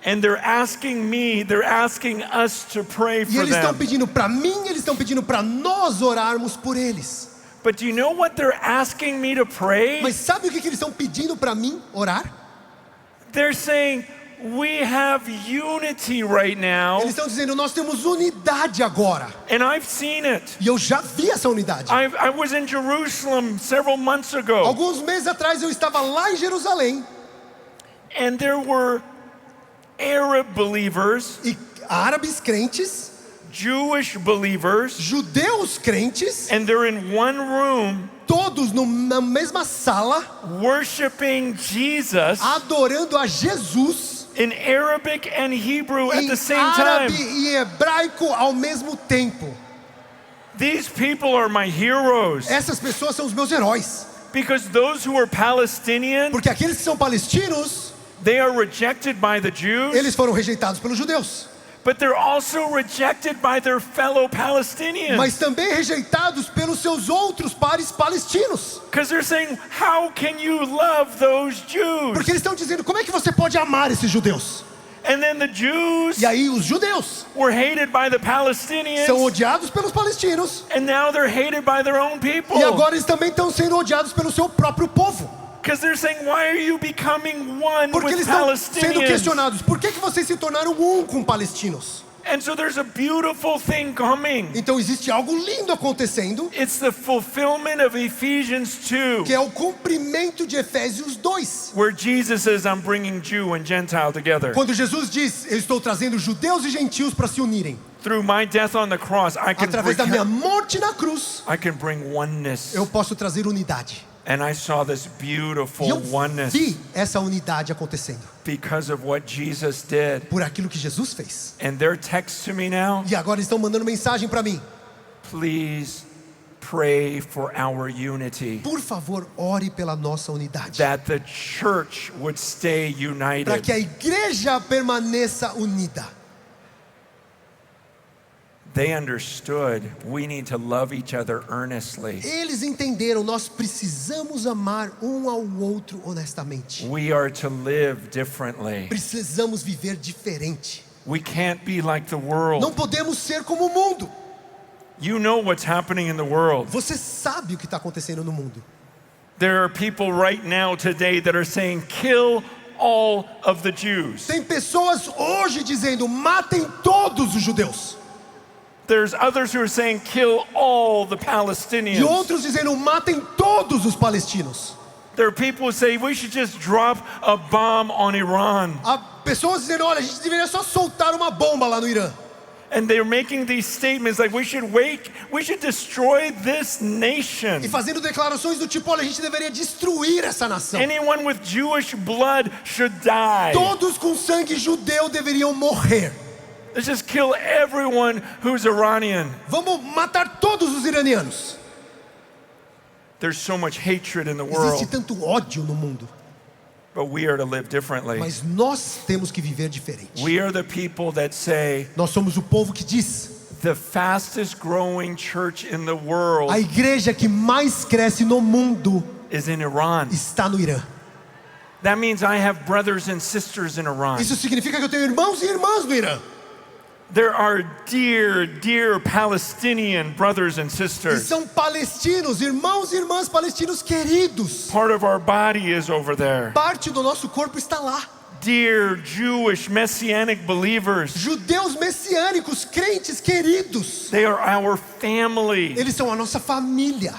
And they're asking us to pray E for eles estão them. pedindo para mim, eles estão pedindo para nós orarmos por eles. But do you know what they're asking me to pray? Mas sabe o que eles estão pedindo para mim orar? They're saying, we have unity right now. Eles estão dizendo: nós temos unidade agora. And I've seen it. E eu já vi essa unidade. I was in Jerusalem several months ago. Alguns meses atrás eu estava lá em Jerusalém And there were Arab believers, e árabes crentes, Jewish believers, judeus crentes, and they're in one room todos na mesma sala, worshiping Jesus adorando a Jesus in Arabic and Hebrew at em the same árabe time. e hebraico ao mesmo tempo. These people are my heroes Essas pessoas são os meus heróis, because those who are Palestinian, porque aqueles que são palestinos, they are rejected by the Jews, eles foram rejeitados pelos judeus, but they're also rejected by their fellow Palestinians. mas também rejeitados pelos seus outros pares palestinos, Because they're saying, how can you love those Jews? porque eles estão dizendo: como é que você pode amar esses judeus? And then the Jews E aí os judeus were hated by the Palestinians, são odiados pelos palestinos, and now they're hated by their own people. e agora eles também estão sendo odiados pelo seu próprio povo, Because they're saying, why are you becoming one porque with eles estão sendo Palestinians? questionados: por que vocês se tornaram um com palestinos? And so there's a beautiful thing coming. Então existe algo lindo acontecendo, It's the fulfillment of Ephesians 2, que é o cumprimento de Efésios 2. where Jesus says, I'm bringing Jew and Gentile together. Quando Jesus diz: eu estou trazendo judeus e gentios para se unirem. Through my death on the cross, Através da minha morte na cruz, I can bring oneness. eu posso trazer unidade. And I saw this E beautiful eu oneness vi essa unidade acontecendo because of what Jesus did. por aquilo que Jesus fez. And their text to me now, E agora estão mandando mensagem para mim: please pray for our unity, Por favor, ore pela nossa unidade. that the church would stay Para que a united. igreja permaneça unida. They understood we need to love each other earnestly. Eles entenderam, nós precisamos amar um ao outro honestamente. We are to live differently. Precisamos viver diferente. We can't be like the Não world. podemos ser como o mundo. You know what's happening in the world. Você sabe o que está acontecendo no mundo. There are people right now today that are saying, kill all of the Jews. Tem pessoas hoje dizendo, matem todos os judeus. There's others who are saying, kill all the E Palestinians. outros dizendo, matem todos os palestinos. There are people who say, we should just drop a bomb on Iran. Há pessoas dizendo, olha, a gente deveria só soltar uma bomba lá no Irã. And they're making these statements like, we should destroy this nation. E fazendo declarações do tipo, olha, a gente deveria destruir essa nação. Anyone with Jewish blood should die. Todos com sangue judeu deveriam morrer. Let's just kill everyone who's Iranian. Vamos matar todos os iranianos. There's so much hatred in the Existe world, tanto ódio no mundo. but we are to live differently. Mas nós temos que viver diferente. We are the people that say, Nós somos o povo que diz, the fastest growing church in the world a igreja que mais cresce no mundo is in Iran. está no Irã. That means I have brothers and sisters in Iran. Isso significa que eu tenho irmãos e irmãs no Irã. There are dear Palestinian brothers and E sisters. são palestinos, irmãos e irmãs palestinos queridos. Part of our body is over there. Parte do nosso corpo está lá. Dear Jewish Messianic believers. Judeus messiânicos, crentes queridos. They are our family. Eles são a nossa família.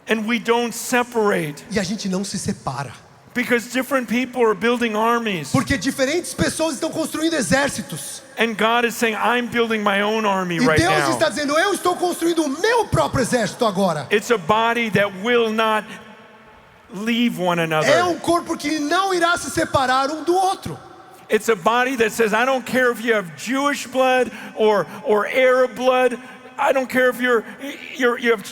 And we don't separate. E a gente não se separa. Because different people are building armies. Porque diferentes pessoas estão construindo exércitos. And God is saying, I'm building my own army E right Deus now. está dizendo, eu estou construindo o meu próprio exército agora. It's a body that will not leave one É another. corpo que não irá se separar um do outro. It's a body that says, I don't care if you have Jewish blood or Arab blood. I don't care if you have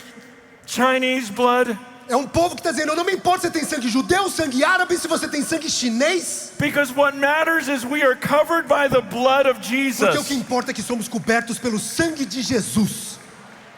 Chinese blood. É povo que está dizendo, não me importa se você tem sangue judeu, sangue árabe, se você tem sangue chinês. Because what matters is we are covered by the blood of Porque o que Jesus. importa é que somos cobertos pelo sangue de Jesus.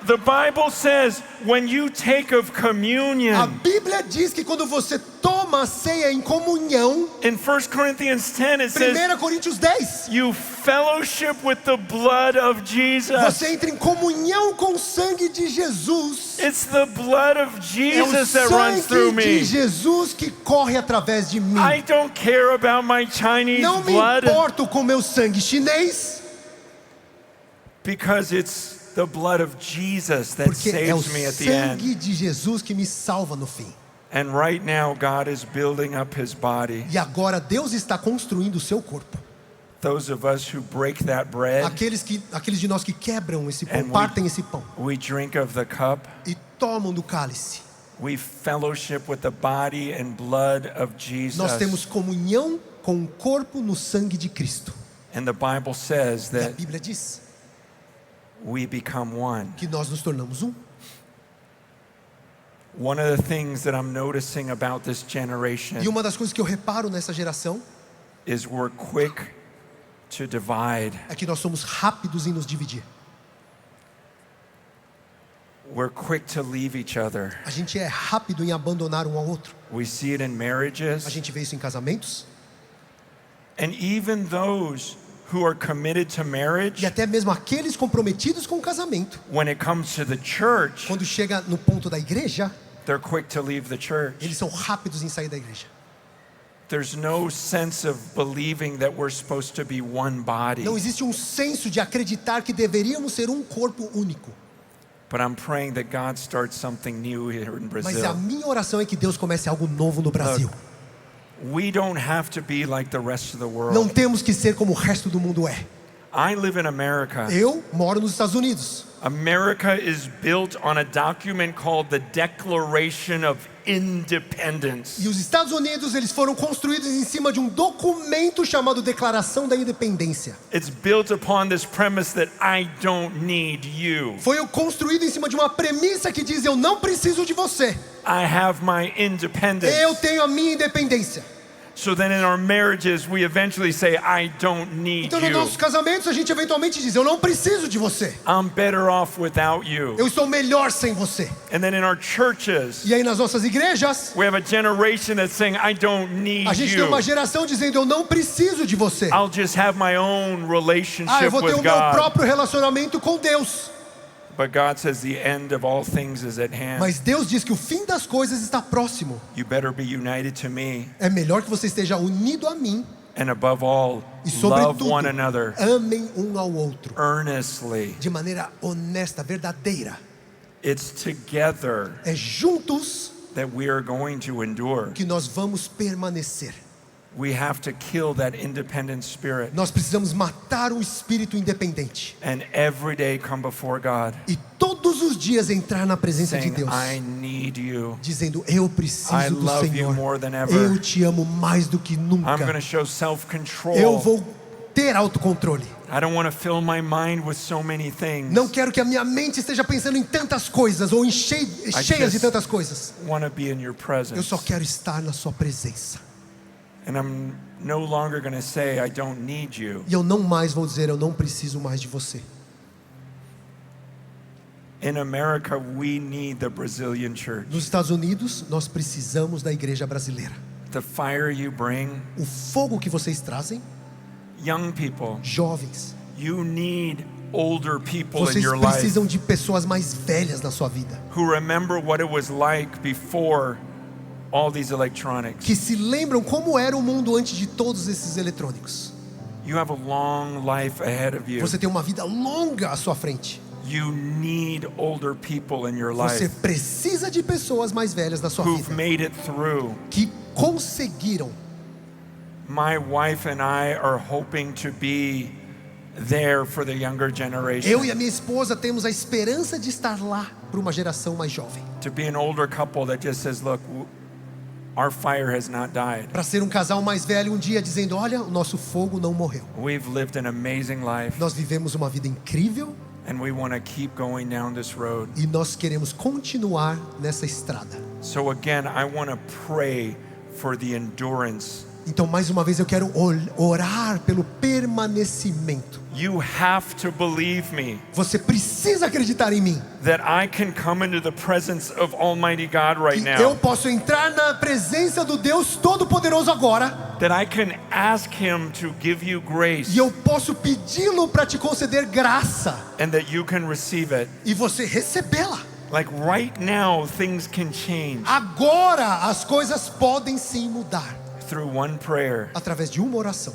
The Bible says when you take of A communion, Bíblia diz que quando você toma a ceia em comunhão, in 1 Corinthians 10 it says, 1 Coríntios 10, you fellowship with the blood of Jesus. você entra em comunhão com o sangue de Jesus. It's the blood of É o Jesus that runs through sangue de me. Jesus que corre através de mim. I don't care about my Chinese Não me blood importo com meu sangue chinês, because it's the blood of Jesus that porque é o saves me at the end. sangue de Jesus que me salva no fim. And right now God is building up his body. E agora Deus está construindo o seu corpo. Those of us who break that bread, Aqueles de nós que quebram esse pão, And we- partem esse pão we drink of the cup, e tomam do cálice. we fellowship with the body and blood of Jesus. Nós temos comunhão com o corpo no sangue de Cristo. And the Bible says E a that Bíblia diz we become one. que nós nos tornamos um. One of the things that I'm noticing about this E generation uma das coisas que eu reparo nessa geração is we're quick to divide. é que nós somos rápidos em nos dividir. We're quick to leave each other. A gente é rápido em abandonar um ao outro. We see it in A marriages. gente vê isso em casamentos. And even those who are committed to marriage, E até mesmo aqueles comprometidos com o casamento. when it comes to the church, Quando chega no ponto da igreja, they're quick to leave the church. eles são rápidos em sair da igreja. There's no sense of believing that we're supposed to be one body. Não existe um senso de acreditar que deveríamos ser um corpo único. But I'm praying that God starts something new here in Mas a Brazil. minha oração é que Deus comece algo novo no Brasil. We don't have to be like the rest of the Não world. temos que ser como o resto do mundo é. I live in America. Eu moro nos Estados Unidos. America is built on a document called the Declaration of Independence. E os Estados Unidos, eles foram construídos em cima de um documento chamado Declaração da Independência. It's built upon this premise that I don't need you. Foi construído em cima de uma premissa que diz: eu não preciso de você. I have my independence. Eu tenho a minha independência. So then in our marriages, we eventually say, I don't need Então, nos you. nossos casamentos, a gente eventualmente diz: eu não preciso de você. I'm better off without you. Eu estou melhor sem você. And then in our churches, E aí nas nossas igrejas, we have a generation that's saying, I don't need a gente tem you. uma geração dizendo: eu não preciso de você. I'll just have my own Eu relationship vou ter with o meu God. próprio relacionamento com Deus. But God says the end of all things is at hand. Mas Deus diz que o fim das coisas está próximo. You better be united to me. É melhor que você esteja unido a mim. And above all, E love sobretudo, one another amem um ao outro. earnestly. De maneira honesta, verdadeira. It's together É juntos that we are going to endure. que nós vamos permanecer. We have to kill that independent spirit Nós precisamos matar o espírito independente. and every day come before God E todos os dias entrar na presença de saying, Deus. I need you. Dizendo: eu preciso I do love you Senhor. more than ever. Eu te amo mais do que I'm going to nunca. show Eu self-control. vou ter autocontrole. I don't want to fill my mind with so many things. Não quero que a minha mente esteja pensando em tantas coisas ou cheias de tantas coisas. I want to be in your Eu presence. só quero estar na sua presença. And I'm no longer going to say, I don't need you. E eu não mais vou dizer: eu não preciso mais de você. In America, we need the Brazilian church. Nos Estados Unidos, nós precisamos da igreja brasileira. The fire you bring, O fogo que vocês trazem, young people, jovens, you need older people in vocês your life precisam de pessoas mais velhas na sua vida, who remember what it was like before all these electronics. que se lembram como era o mundo antes de todos esses eletrônicos. You have a long life ahead of you. Você tem uma vida longa à sua frente. You need older people in your Você life precisa de pessoas mais velhas na sua who've vida, made it through. que conseguiram. My wife and I are hoping to be there for the younger Eu generation. e a minha esposa temos a esperança de estar lá para uma geração mais jovem. To be an older couple that just says, look, our fire has not died. Para ser um casal mais velho um dia dizendo: olha, o nosso fogo não morreu. We've lived an amazing life Nós vivemos uma vida incrível and we want to keep going down this road. e nós queremos continuar nessa estrada. So again, I want to pray for the endurance. Então, mais uma vez, eu quero orar pelo permanecimento. You have to believe me Você precisa acreditar em mim. that I can come into the presence of Almighty God right Que eu now. posso entrar na presença do Deus Todo-Poderoso agora. That I can ask Him to give you grace E eu posso pedi-lo para te conceder graça. and that you can receive it. E você recebê-la. Like right now, things can change Agora as coisas podem sim mudar. through one prayer. Através de uma oração.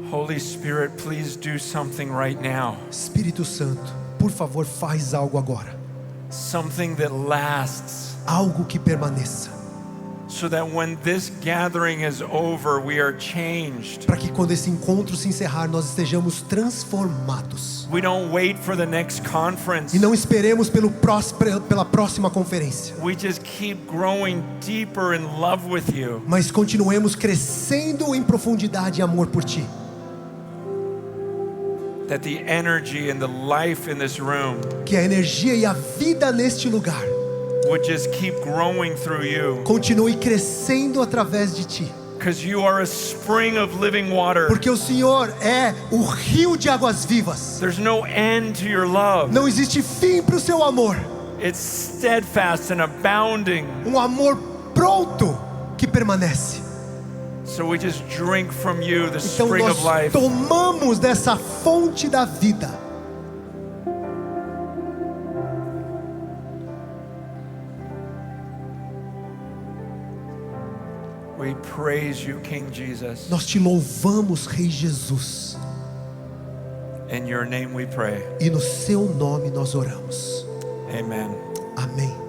Holy Spirit, please do something right now. Espírito Santo, por favor, faz algo agora. Something that lasts. Algo que permaneça. So that when this gathering is over, we are changed. Para que quando esse encontro se encerrar, nós estejamos transformados. We don't wait for the next conference. E não esperemos pela próxima conferência. We just keep growing deeper in love with you. Mas continuemos crescendo em profundidade e amor por Ti. That the energy and the life in this room Que a energia e a vida neste lugar would just keep growing through you. continue crescendo através de Ti. Because you are a spring of living water. Porque o Senhor é o rio de águas vivas. There's no end to your love. Não existe fim para o seu amor. It's steadfast and abounding. Um amor pronto que permanece. So we just drink from you, the Então spring nós of life. tomamos dessa fonte da vida. We praise you, King Jesus. Nós te louvamos, Rei Jesus. In your name we pray. E no seu nome nós oramos. Amen. Amém.